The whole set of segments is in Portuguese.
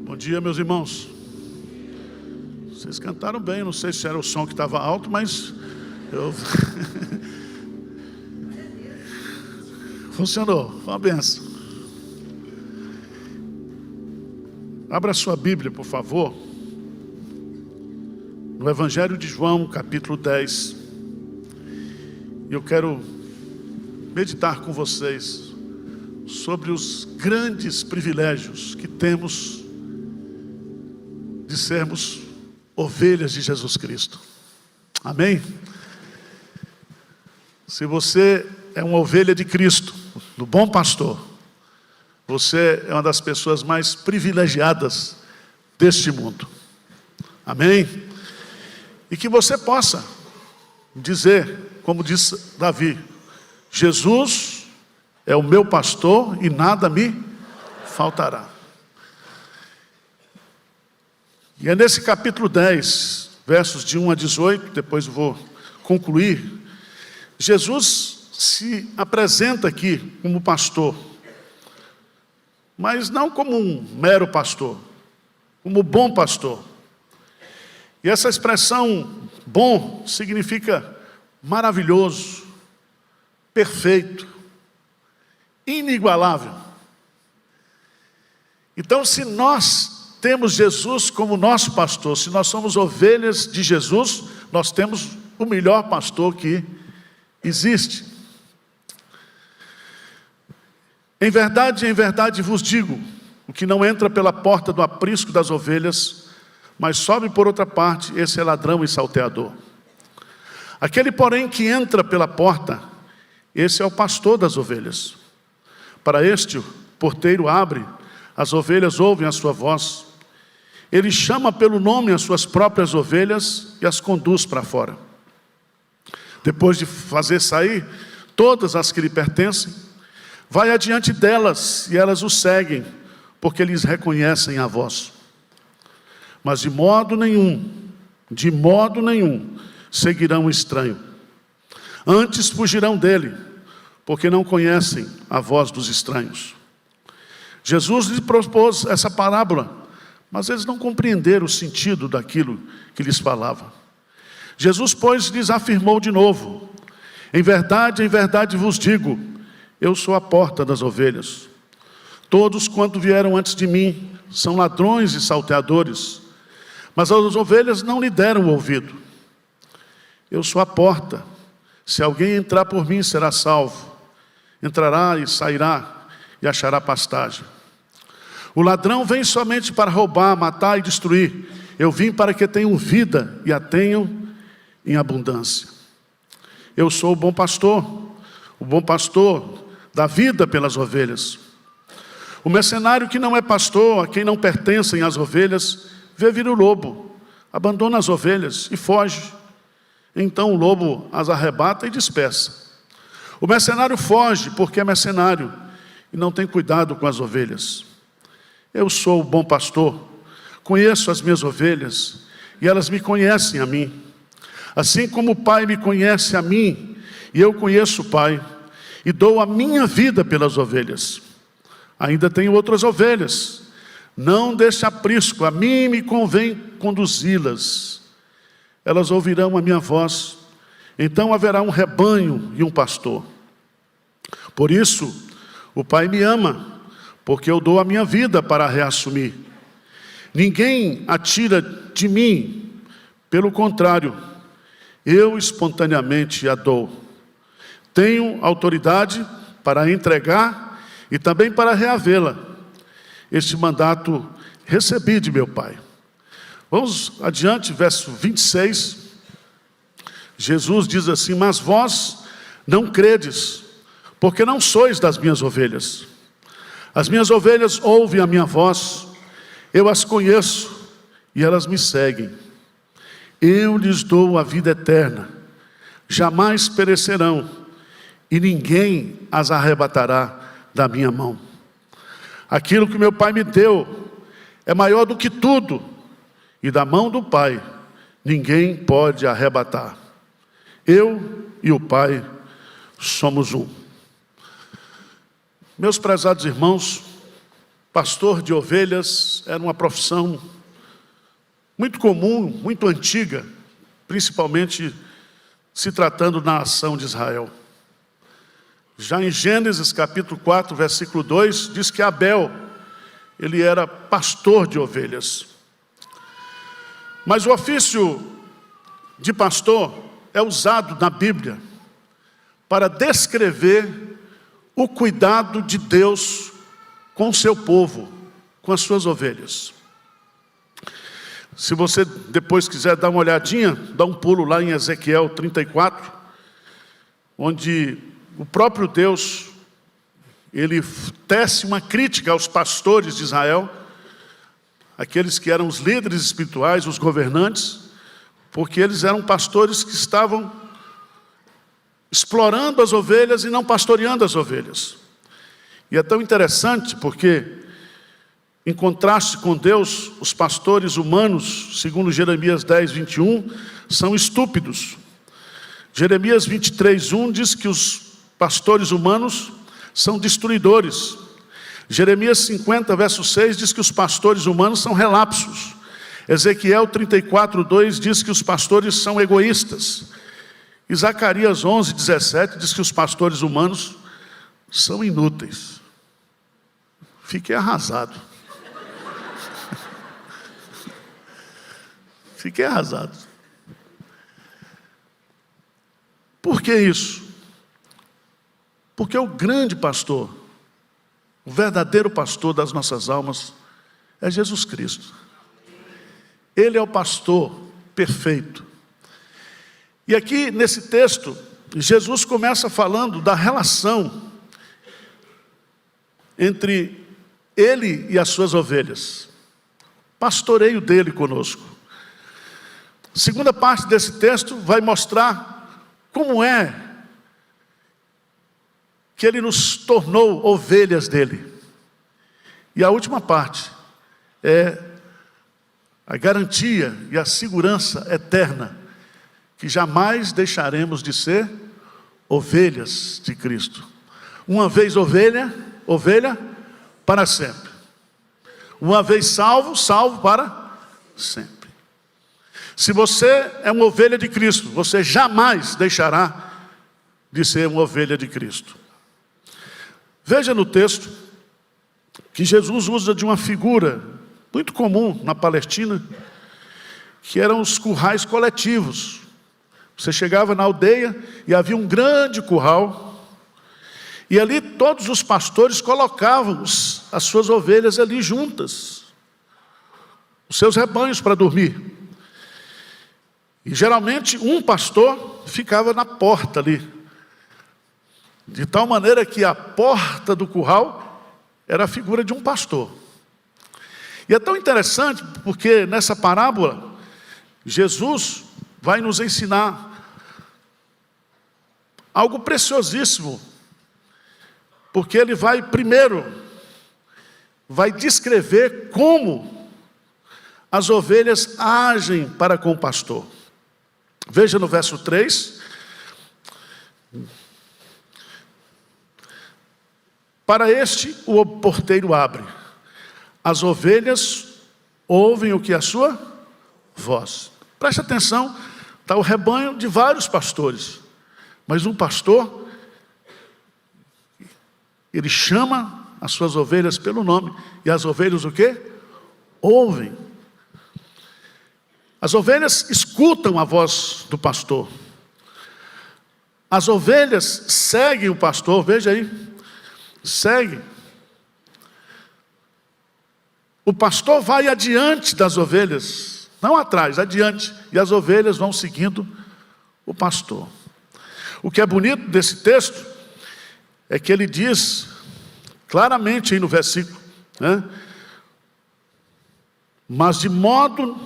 Bom dia, meus irmãos. Vocês cantaram bem, não sei se era o som que estava alto, mas eu... Funcionou, foi uma benção. Abra sua Bíblia, por favor, no Evangelho de João, capítulo 10. Eu quero meditar com vocês sobre os grandes privilégios que temos de sermos ovelhas de Jesus Cristo. Amém? Se você é uma ovelha de Cristo, do bom pastor, você é uma das pessoas mais privilegiadas deste mundo. Amém? E que você possa dizer, como disse Davi: Jesus é o meu pastor e nada me faltará. E é nesse capítulo 10, versos de 1 a 18, depois eu vou concluir. Jesus se apresenta aqui como pastor, mas não como um mero pastor, como bom pastor. E essa expressão bom significa maravilhoso, perfeito, inigualável. Então, se nós temos Jesus como nosso pastor, se nós somos ovelhas de Jesus, nós temos o melhor pastor que existe. Em verdade vos digo, o que não entra pela porta do aprisco das ovelhas, mas sobe por outra parte, esse é ladrão e salteador. Aquele, porém, que entra pela porta, esse é o pastor das ovelhas. Para este, o porteiro abre, as ovelhas ouvem a sua voz. Ele chama pelo nome as suas próprias ovelhas e as conduz para fora. Depois de fazer sair todas as que lhe pertencem, vai adiante delas e elas o seguem, porque eles reconhecem a voz. Mas de modo nenhum, seguirão o estranho. Antes fugirão dele, porque não conhecem a voz dos estranhos. Jesus lhes propôs essa parábola, mas eles não compreenderam o sentido daquilo que lhes falava. Jesus, pois, lhes afirmou de novo: em verdade vos digo, eu sou a porta das ovelhas. Todos quanto vieram antes de mim são ladrões e salteadores, mas as ovelhas não lhe deram ouvido. Eu sou a porta. Se alguém entrar por mim, será salvo. Entrará e sairá e achará pastagem. O ladrão vem somente para roubar, matar e destruir. Eu vim para que tenham vida e a tenham em abundância. Eu sou o bom pastor dá vida pelas ovelhas. O mercenário que não é pastor, a quem não pertencem as ovelhas, vê vir o lobo, abandona as ovelhas e foge. Então o lobo as arrebata e dispersa. O mercenário foge porque é mercenário e não tem cuidado com as ovelhas. Eu sou o bom pastor, conheço as minhas ovelhas e elas me conhecem a mim. Assim como o Pai me conhece a mim e eu conheço o Pai e dou a minha vida pelas ovelhas. Ainda tenho outras ovelhas, não deste aprisco, a mim me convém conduzi-las. Elas ouvirão a minha voz, então haverá um rebanho e um pastor. Por isso, o Pai me ama, porque eu dou a minha vida para reassumir. Ninguém a tira de mim, pelo contrário, eu espontaneamente a dou. Tenho autoridade para entregar e também para reavê-la. Este mandato recebi de meu Pai. Vamos adiante, verso 26. Jesus diz assim: mas vós não credes, porque não sois das minhas ovelhas. As minhas ovelhas ouvem a minha voz, eu as conheço e elas me seguem. Eu lhes dou a vida eterna, jamais perecerão, e ninguém as arrebatará da minha mão. Aquilo que meu Pai me deu é maior do que tudo, e da mão do Pai ninguém pode arrebatar. Eu e o Pai somos um. Meus prezados irmãos, pastor de ovelhas era uma profissão muito comum, muito antiga, principalmente se tratando da nação de Israel. Já em Gênesis capítulo 4, versículo 2, diz que Abel, ele era pastor de ovelhas. Mas o ofício de pastor é usado na Bíblia para descrever o cuidado de Deus com o seu povo, com as suas ovelhas. Se você depois quiser dar uma olhadinha, dá um pulo lá em Ezequiel 34, onde o próprio Deus, ele tece uma crítica aos pastores de Israel, aqueles que eram os líderes espirituais, os governantes, porque eles eram pastores que estavam explorando as ovelhas e não pastoreando as ovelhas. E é tão interessante porque, em contraste com Deus, os pastores humanos, segundo Jeremias 10, 21, são estúpidos. Jeremias 23, 1 diz que os pastores humanos são destruidores. Jeremias 50, verso 6 diz que os pastores humanos são relapsos. Ezequiel 34, 2 diz que os pastores são egoístas. E Zacarias 11, 17 diz que os pastores humanos são inúteis. Fiquei arrasado. Fiquei arrasado. Por que isso? Porque o grande pastor, o verdadeiro pastor das nossas almas, é Jesus Cristo. Ele é o pastor perfeito. E aqui nesse texto, Jesus começa falando da relação entre ele e as suas ovelhas. Pastoreio dele conosco. A segunda parte desse texto vai mostrar como é que ele nos tornou ovelhas dele. E a última parte é a garantia e a segurança eterna que jamais deixaremos de ser ovelhas de Cristo. Uma vez ovelha, ovelha para sempre. Uma vez salvo, salvo para sempre. Se você é uma ovelha de Cristo, você jamais deixará de ser uma ovelha de Cristo. Veja no texto que Jesus usa de uma figura muito comum na Palestina, que eram os currais coletivos. Você chegava na aldeia e havia um grande curral, e ali todos os pastores colocavam as suas ovelhas ali juntas, os seus rebanhos para dormir. E geralmente um pastor ficava na porta ali, de tal maneira que a porta do curral era a figura de um pastor. E é tão interessante porque nessa parábola, Jesus vai nos ensinar algo preciosíssimo. Porque ele vai descrever como as ovelhas agem para com o pastor. Veja no verso 3. Para este o porteiro abre. As ovelhas ouvem o que é a sua voz. Preste atenção, está o rebanho de vários pastores. Mas um pastor, ele chama as suas ovelhas pelo nome. E as ovelhas o quê? Ouvem. As ovelhas escutam a voz do pastor. As ovelhas seguem o pastor, veja aí. Seguem. O pastor vai adiante das ovelhas, não atrás, adiante. E as ovelhas vão seguindo o pastor. O que é bonito desse texto é que ele diz claramente aí no versículo, né? Mas de modo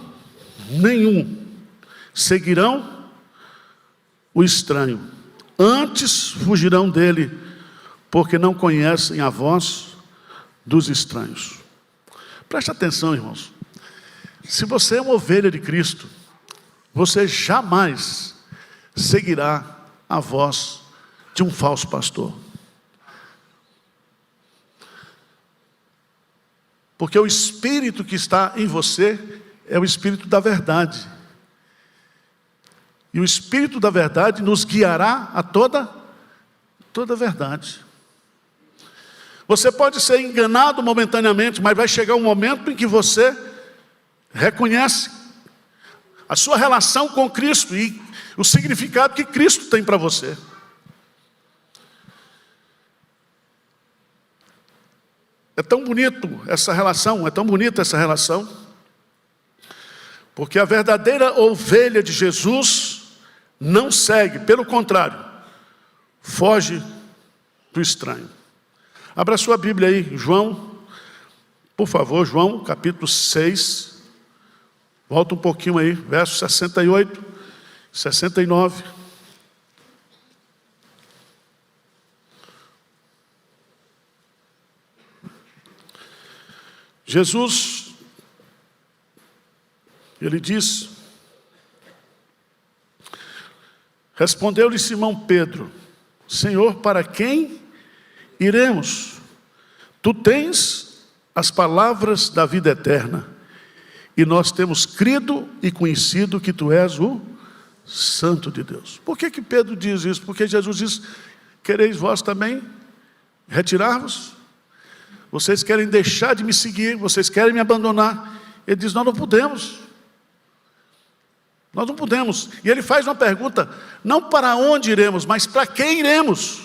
nenhum seguirão o estranho, antes fugirão dele, porque não conhecem a voz dos estranhos. Preste atenção, irmãos. Se você é uma ovelha de Cristo, você jamais seguirá a voz de um falso pastor. Porque o Espírito que está em você é o Espírito da verdade. E o Espírito da verdade nos guiará a toda verdade. Você pode ser enganado momentaneamente, mas vai chegar um momento em que você reconhece a sua relação com Cristo e o significado que Cristo tem para você. É tão bonito essa relação, é tão bonita essa relação, porque a verdadeira ovelha de Jesus não segue, pelo contrário, foge do estranho. Abra sua Bíblia aí, João, por favor, João, capítulo 6, volta um pouquinho aí, versos 68, 69. Jesus, ele diz, respondeu-lhe Simão Pedro: Senhor, para quem iremos? Tu tens as palavras da vida eterna, e nós temos crido e conhecido que tu és o Santo de Deus. Por que Pedro diz isso? Porque Jesus diz: quereis vós também retirar-vos? Vocês querem deixar de me seguir, vocês querem me abandonar. Ele diz: nós não podemos. Nós não podemos. E ele faz uma pergunta, não para onde iremos, mas para quem iremos?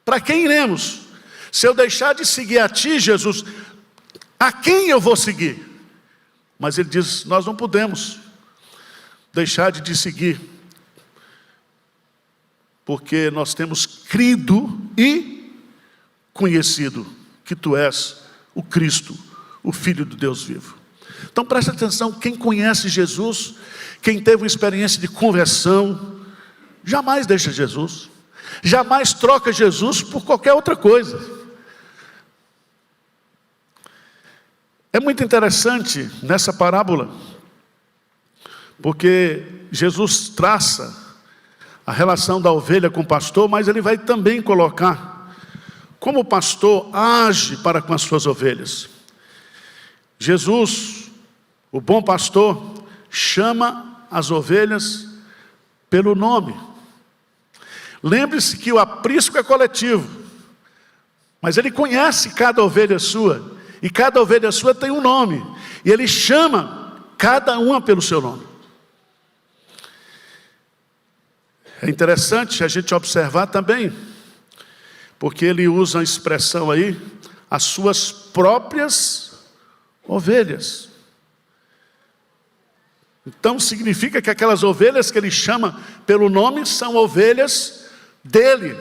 Para quem iremos? Se eu deixar de seguir a ti, Jesus, a quem eu vou seguir? Mas ele diz: nós não podemos deixar de te seguir, porque nós temos crido e conhecido que tu és o Cristo, o Filho do Deus vivo. Então preste atenção, quem conhece Jesus, quem teve uma experiência de conversão, jamais deixa Jesus, jamais troca Jesus por qualquer outra coisa. É muito interessante nessa parábola, porque Jesus traça a relação da ovelha com o pastor, mas ele vai também colocar como o pastor age para com as suas ovelhas. Jesus, o bom pastor, chama as ovelhas pelo nome. Lembre-se que o aprisco é coletivo, mas ele conhece cada ovelha sua, e cada ovelha sua tem um nome, e ele chama cada uma pelo seu nome. É interessante a gente observar também, porque ele usa a expressão aí, as suas próprias ovelhas. Então significa que aquelas ovelhas que ele chama pelo nome são ovelhas dele,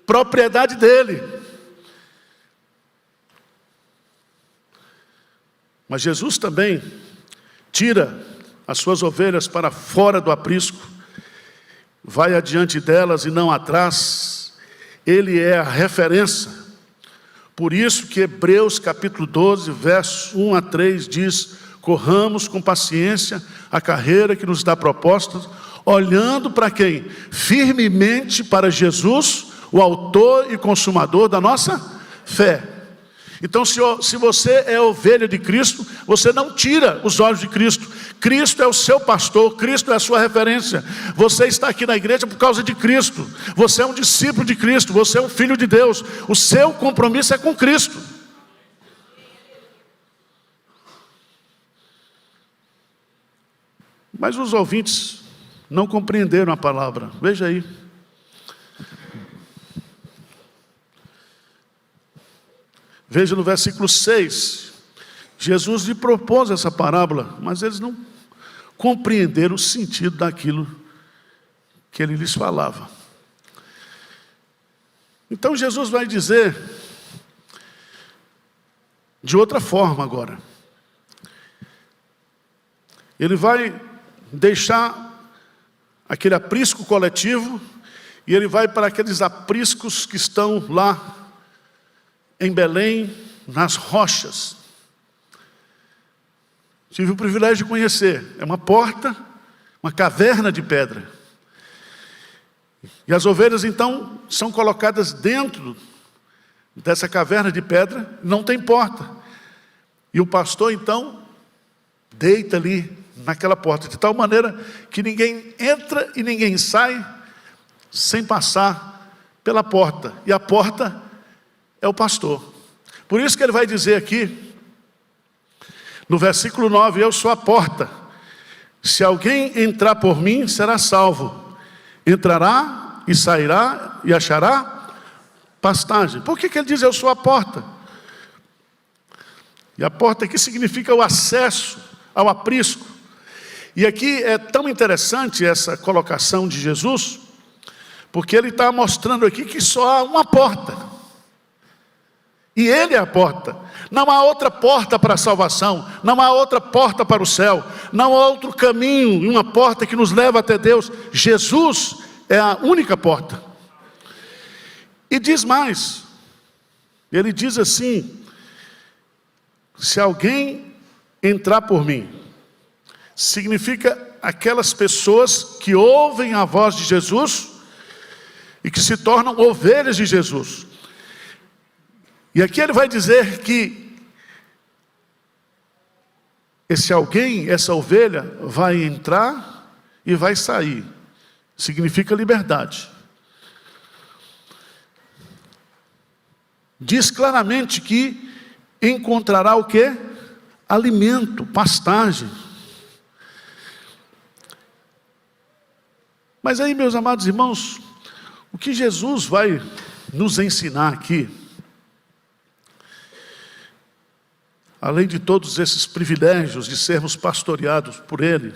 propriedade dele. Mas Jesus também tira as suas ovelhas para fora do aprisco, vai adiante delas e não atrás. Ele é a referência. Por isso que Hebreus capítulo 12, versos 1 a 3 diz: corramos com paciência a carreira que nos está proposta, olhando para quem? Firmemente para Jesus, o autor e consumador da nossa fé. Então, se você é ovelha de Cristo, você não tira os olhos de Cristo. Cristo é o seu pastor, Cristo é a sua referência. Você está aqui na igreja por causa de Cristo. Você é um discípulo de Cristo, você é um filho de Deus. O seu compromisso é com Cristo. Mas os ouvintes não compreenderam a palavra. Veja aí. Veja no versículo 6, Jesus lhe propôs essa parábola, mas eles não compreenderam o sentido daquilo que ele lhes falava. Então Jesus vai dizer de outra forma agora. Ele vai deixar aquele aprisco coletivo e ele vai para aqueles apriscos que estão lá em Belém, nas rochas. Tive o privilégio de conhecer. É uma porta, uma caverna de pedra. E as ovelhas então são colocadas dentro dessa caverna de pedra, não tem porta. E o pastor então deita ali naquela porta, de tal maneira que ninguém entra e ninguém sai sem passar pela porta. E a porta é o pastor. Por isso que ele vai dizer aqui, no versículo 9, eu sou a porta. Se alguém entrar por mim, será salvo. Entrará e sairá e achará pastagem. Por que ele diz eu sou a porta? E a porta aqui significa o acesso ao aprisco. E aqui é tão interessante essa colocação de Jesus, porque ele está mostrando aqui que só há uma porta. E ele é a porta. Não há outra porta para a salvação, não há outra porta para o céu, não há outro caminho, uma porta que nos leva até Deus. Jesus é a única porta. E diz mais, ele diz assim, se alguém entrar por mim, significa aquelas pessoas que ouvem a voz de Jesus e que se tornam ovelhas de Jesus. E aqui ele vai dizer que esse alguém, essa ovelha, vai entrar e vai sair. Significa liberdade. Diz claramente que encontrará o quê? Alimento, pastagem. Mas aí, meus amados irmãos, o que Jesus vai nos ensinar aqui, além de todos esses privilégios de sermos pastoreados por Ele,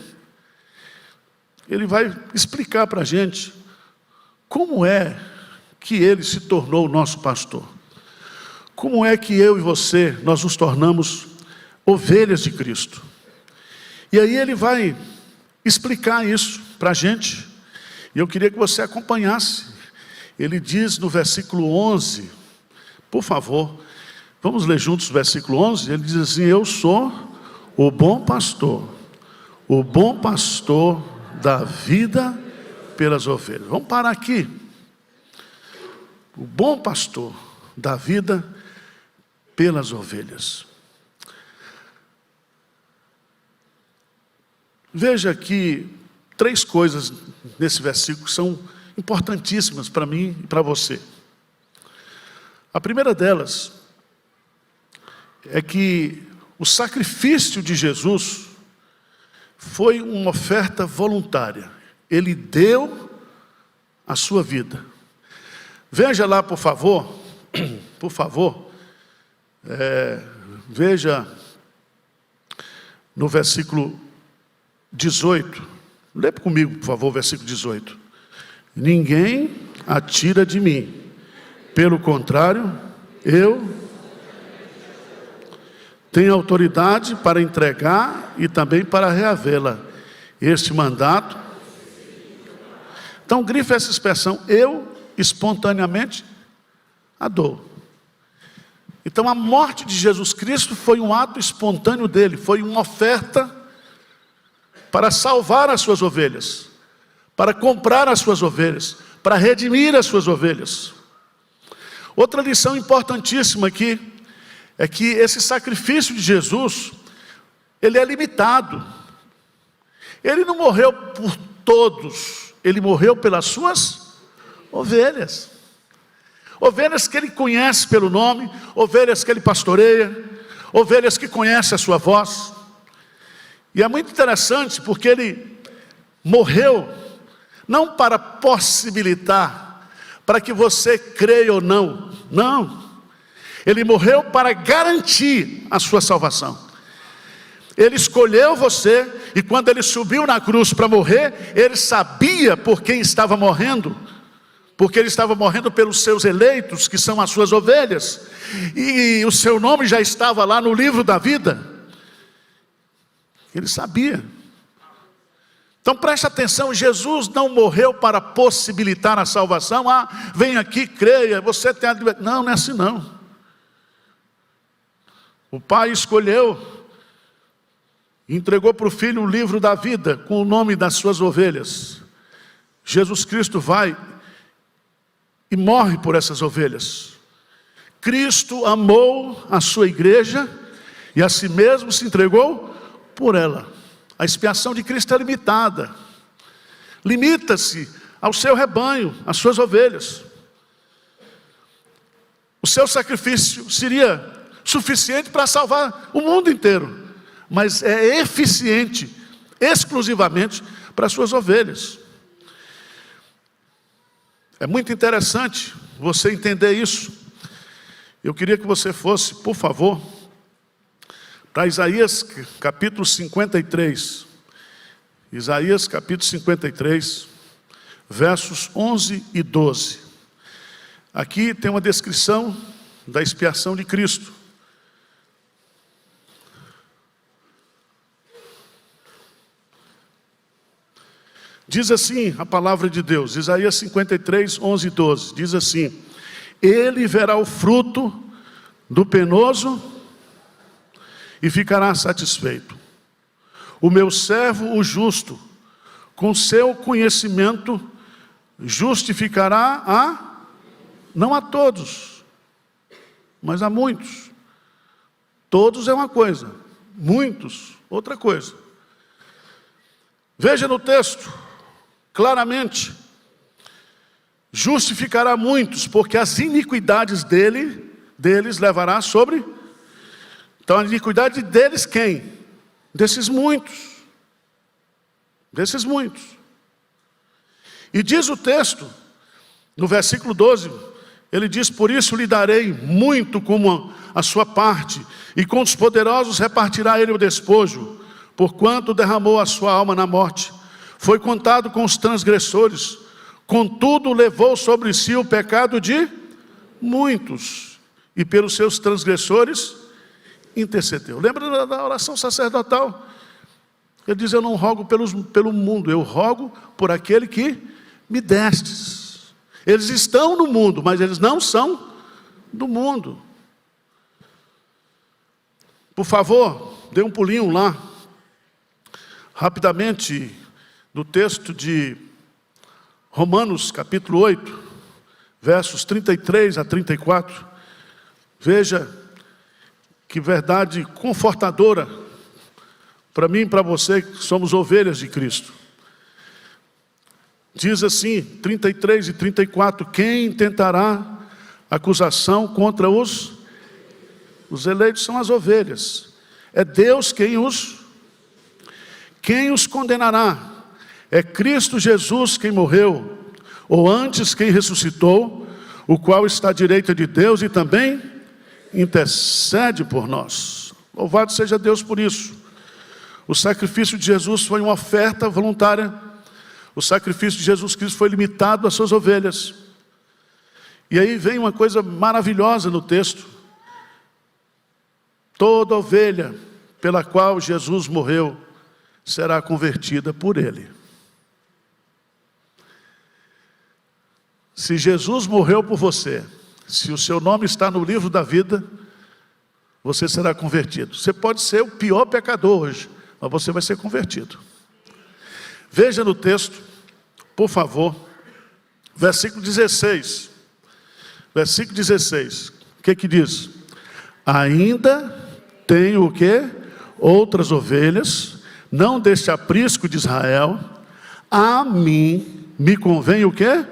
Ele vai explicar para a gente como é que Ele se tornou o nosso pastor. Como é que eu e você, nós nos tornamos ovelhas de Cristo. E aí Ele vai explicar isso para a gente. E eu queria que você acompanhasse. Ele diz no versículo 11, por favor, vamos ler juntos o versículo 11, ele diz assim, eu sou o bom pastor da vida pelas ovelhas. Vamos parar aqui. O bom pastor da vida pelas ovelhas. Veja aqui 3 coisas nesse versículo que são importantíssimas para mim e para você. A primeira delas é que o sacrifício de Jesus foi uma oferta voluntária. Ele deu a sua vida. Veja lá, por favor, veja no versículo 18. Lê comigo, por favor, o versículo 18. Ninguém atira de mim. Pelo contrário, eu tenho autoridade para entregar e também para reavê-la. Este mandato. Então, grife essa expressão, eu espontaneamente a dou. Então, a morte de Jesus Cristo foi um ato espontâneo dele, foi uma oferta para salvar as suas ovelhas, para comprar as suas ovelhas, para redimir as suas ovelhas. Outra lição importantíssima aqui é que esse sacrifício de Jesus, ele é limitado. Ele não morreu por todos, ele morreu pelas suas ovelhas. Ovelhas que ele conhece pelo nome, ovelhas que ele pastoreia, ovelhas que conhecem a sua voz. E é muito interessante porque ele morreu não para possibilitar, para que você creia ou não. Não. Ele morreu para garantir a sua salvação. Ele escolheu você e quando ele subiu na cruz para morrer, ele sabia por quem estava morrendo. Porque ele estava morrendo pelos seus eleitos, que são as suas ovelhas. E o seu nome já estava lá no livro da vida. Ele sabia. Então preste atenção, Jesus não morreu para possibilitar a salvação. Vem aqui, creia, você tem a liberdade. Não, não é assim não. O Pai escolheu, entregou para o Filho o livro da vida, com o nome das suas ovelhas. Jesus Cristo vai e morre por essas ovelhas. Cristo amou a sua igreja e a si mesmo se entregou por ela. A expiação de Cristo é limitada. Limita-se ao seu rebanho, às suas ovelhas. O seu sacrifício seria suficiente para salvar o mundo inteiro, mas é eficiente exclusivamente para as suas ovelhas. É muito interessante você entender isso. Eu queria que você fosse, por favor, para Isaías capítulo 53. Isaías capítulo 53, versos 11 e 12. Aqui tem uma descrição da expiação de Cristo. Diz assim a palavra de Deus, Isaías 53, 11 e 12. Diz assim: ele verá o fruto do penoso e ficará satisfeito. O meu servo, o justo, com seu conhecimento, justificará não a todos, mas a muitos. Todos é uma coisa, muitos, outra coisa. Veja no texto, claramente, justificará muitos, porque as iniquidades deles levará sobre. Então a iniquidade deles quem? Desses muitos. Desses muitos. E diz o texto, no versículo 12, ele diz: por isso lhe darei muito como a sua parte, e com os poderosos repartirá ele o despojo, porquanto derramou a sua alma na morte. Foi contado com os transgressores, contudo levou sobre si o pecado de muitos, e pelos seus transgressores intercedeu. Lembra da oração sacerdotal? Ele diz: eu não rogo pelo mundo, eu rogo por aquele que me destes. Eles estão no mundo, mas eles não são do mundo. Por favor, dê um pulinho lá, rapidamente, no texto de Romanos capítulo 8, versos 33 a 34. Veja que verdade confortadora para mim e para você, que somos ovelhas de Cristo. Diz assim, 33 e 34, quem tentará acusação contra os eleitos? São as ovelhas. É Deus quem os condenará? É Cristo Jesus quem morreu, ou antes quem ressuscitou, o qual está à direita de Deus e também intercede por nós. Louvado seja Deus por isso. O sacrifício de Jesus foi uma oferta voluntária. O sacrifício de Jesus Cristo foi limitado às suas ovelhas. E aí vem uma coisa maravilhosa no texto. Toda ovelha pela qual Jesus morreu será convertida por ele. Se Jesus morreu por você, se o seu nome está no livro da vida, você será convertido. Você pode ser o pior pecador hoje, mas você vai ser convertido. Veja no texto, por favor, versículo 16. Versículo 16. O que diz? Ainda tenho o quê? Outras ovelhas, não deste aprisco de Israel. A mim me convém o quê?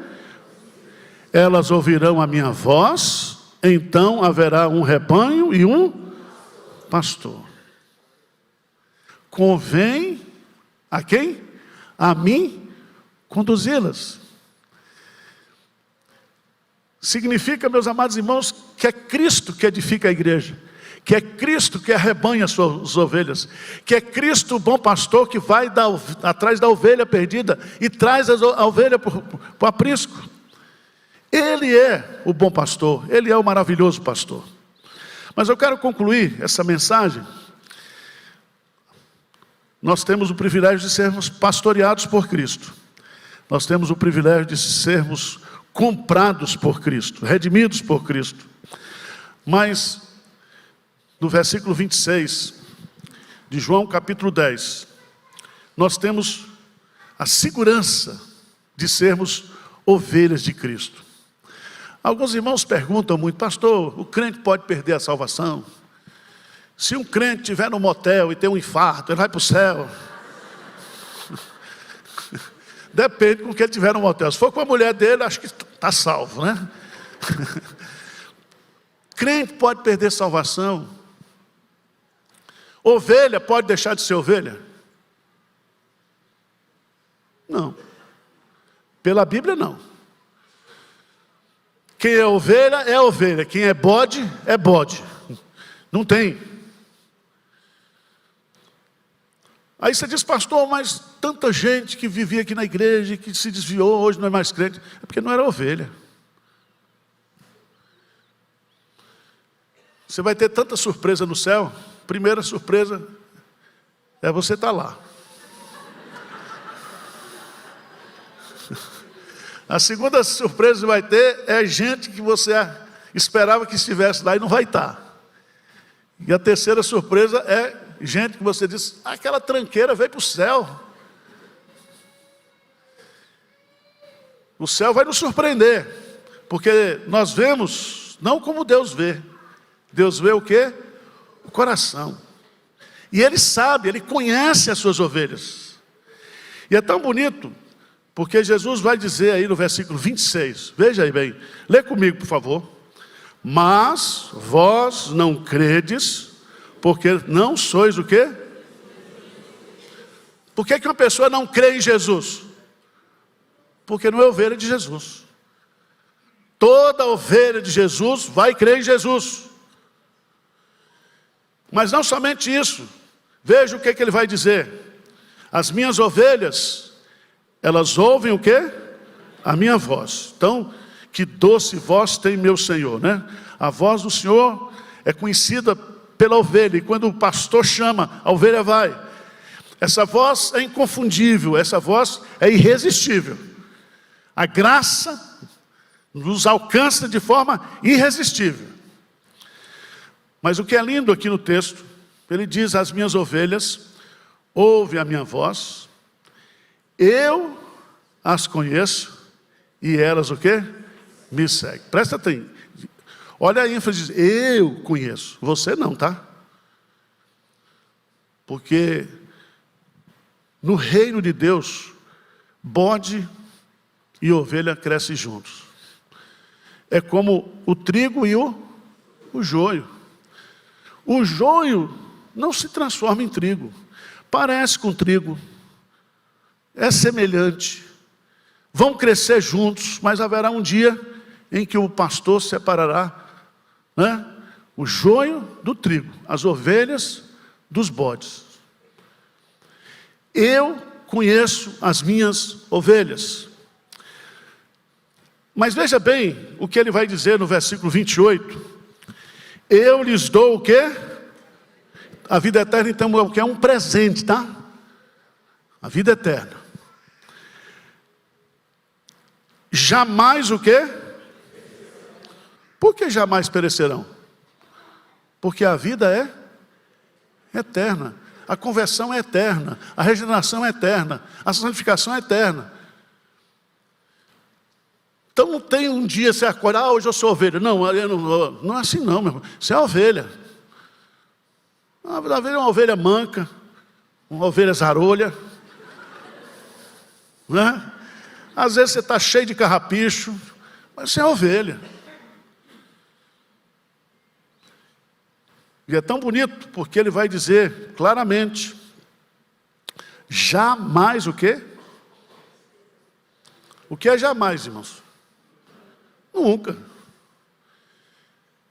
Elas ouvirão a minha voz, então haverá um rebanho e um pastor. Convém a quem? A mim conduzi-las. Significa, meus amados irmãos, que é Cristo que edifica a igreja, que é Cristo que arrebanha as suas ovelhas, que é Cristo o bom pastor que vai atrás da ovelha perdida e traz a ovelha para o aprisco. Ele é o bom pastor, ele é o maravilhoso pastor. Mas eu quero concluir essa mensagem. Nós temos o privilégio de sermos pastoreados por Cristo. Nós temos o privilégio de sermos comprados por Cristo, redimidos por Cristo. Mas, no versículo 26 de João capítulo 10, nós temos a segurança de sermos ovelhas de Cristo. Alguns irmãos perguntam muito: pastor, o crente pode perder a salvação? Se um crente estiver no motel e tem um infarto, ele vai para o céu? Depende com o que ele tiver no motel. Se for com a mulher dele, acho que está salvo, né? Crente pode perder salvação? Ovelha pode deixar de ser ovelha? Não. Pela Bíblia, não. Quem é ovelha. Quem é bode. Não tem. Aí você diz: pastor, mas tanta gente que vivia aqui na igreja, que se desviou, hoje não é mais crente. É porque não era ovelha. Você vai ter tanta surpresa no céu. Primeira surpresa é você estar lá. A segunda surpresa que vai ter é gente que você esperava que estivesse lá e não vai estar. E a terceira surpresa é gente que você diz: aquela tranqueira veio para o céu. O céu vai nos surpreender, porque nós vemos não como Deus vê. Deus vê o quê? O coração. E Ele sabe, Ele conhece as suas ovelhas. E é tão bonito, porque Jesus vai dizer aí no versículo 26, veja aí bem, lê comigo por favor. Mas vós não credes, porque não sois o quê? Por que uma pessoa não crê em Jesus? Porque não é ovelha de Jesus. Toda ovelha de Jesus vai crer em Jesus. Mas não somente isso, veja o que ele vai dizer: as minhas ovelhas, elas ouvem o quê? A minha voz. Então, que doce voz tem meu Senhor, né? A voz do Senhor é conhecida pela ovelha, e quando o pastor chama, a ovelha vai. Essa voz é inconfundível, essa voz é irresistível. A graça nos alcança de forma irresistível. Mas o que é lindo aqui no texto, ele diz: as minhas ovelhas ouvem a minha voz, eu as conheço e elas o quê? Me seguem. Presta atenção. Olha a ênfase: eu conheço. Você não, tá? Porque no reino de Deus, bode e ovelha crescem juntos. É como o trigo e o joio. O joio não se transforma em trigo. Parece com trigo. É semelhante. Vão crescer juntos, mas haverá um dia em que o pastor separará, né, o joio do trigo, as ovelhas dos bodes. Eu conheço as minhas ovelhas. Mas veja bem o que ele vai dizer no versículo 28. Eu lhes dou o quê? A vida eterna. Então é o que? É um presente, tá? A vida eterna. Jamais o quê? Por que jamais perecerão? Porque a vida é eterna. A conversão é eterna. A regeneração é eterna. A santificação é eterna. Então não tem um dia você acordar: hoje eu sou ovelha. Não, não é assim não, meu irmão. Você é ovelha. A ovelha é uma ovelha manca, uma ovelha zarolha, né? Às vezes você está cheio de carrapicho, mas você é ovelha. E é tão bonito, porque ele vai dizer claramente: jamais o quê? O que é jamais, irmãos? Nunca.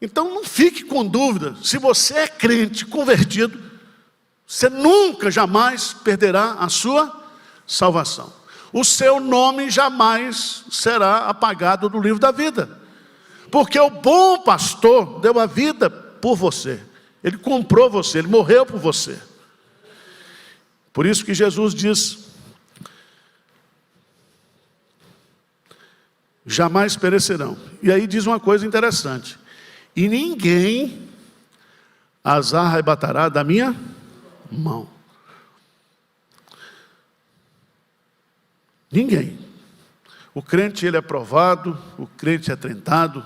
Então não fique com dúvida. Se você é crente, convertido, você nunca, jamais perderá a sua salvação. O seu nome jamais será apagado do livro da vida. Porque o bom pastor deu a vida por você. Ele comprou você, ele morreu por você. Por isso que Jesus diz: jamais perecerão. E aí diz uma coisa interessante: e ninguém as arrebatará da minha mão. Ninguém. O crente, ele é provado, o crente é tentado,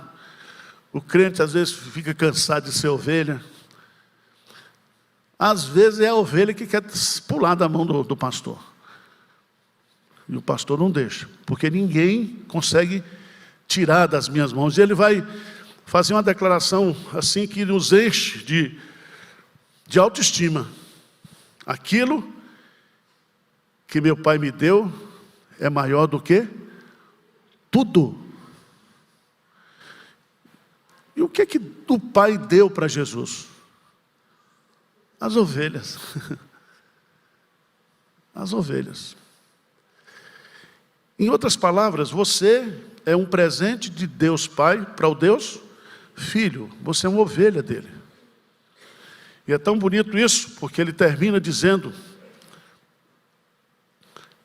o crente às vezes fica cansado de ser ovelha. Às vezes é a ovelha que quer pular da mão do pastor. E o pastor não deixa, porque ninguém consegue tirar das minhas mãos. E ele vai fazer uma declaração assim que nos enche de autoestima. Aquilo que meu pai me deu é maior do que tudo. E o que o pai deu para Jesus? As ovelhas. As ovelhas. Em outras palavras, você é um presente de Deus Pai para o Deus Filho. Você é uma ovelha dele. E é tão bonito isso, porque ele termina dizendo: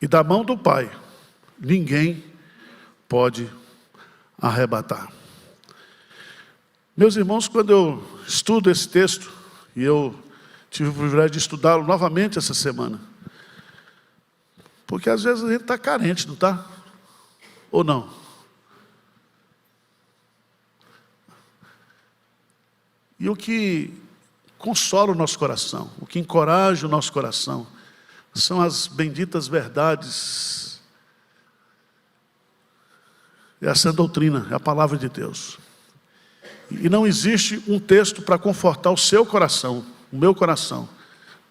e da mão do Pai, ninguém pode arrebatar. Meus irmãos, quando eu estudo esse texto, e eu tive o privilégio de estudá-lo novamente essa semana, porque às vezes a gente está carente, não está? Ou não? E o que consola o nosso coração, o que encoraja o nosso coração, são as benditas verdades. É a sã doutrina, é a palavra de Deus. E não existe um texto para confortar o seu coração, o meu coração,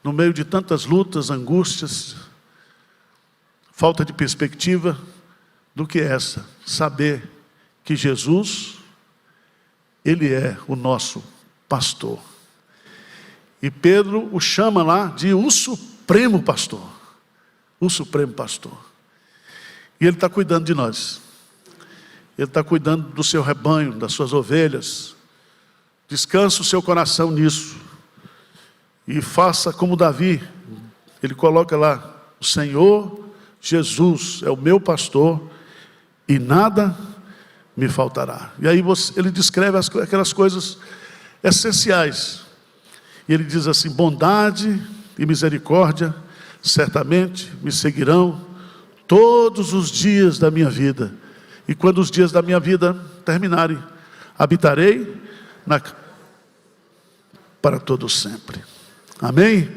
no meio de tantas lutas, angústias, falta de perspectiva, do que essa: saber que Jesus, Ele é o nosso pastor. E Pedro o chama lá de o Supremo Pastor. O Supremo Pastor. E Ele está cuidando de nós. Ele está cuidando do seu rebanho, das suas ovelhas. Descansa o seu coração nisso. E faça como Davi. Ele coloca lá: o Senhor Jesus é o meu pastor e nada me faltará. E aí ele descreve aquelas coisas essenciais. E ele diz assim: bondade e misericórdia certamente me seguirão todos os dias da minha vida. E quando os dias da minha vida terminarem, habitarei para todo sempre. Amém?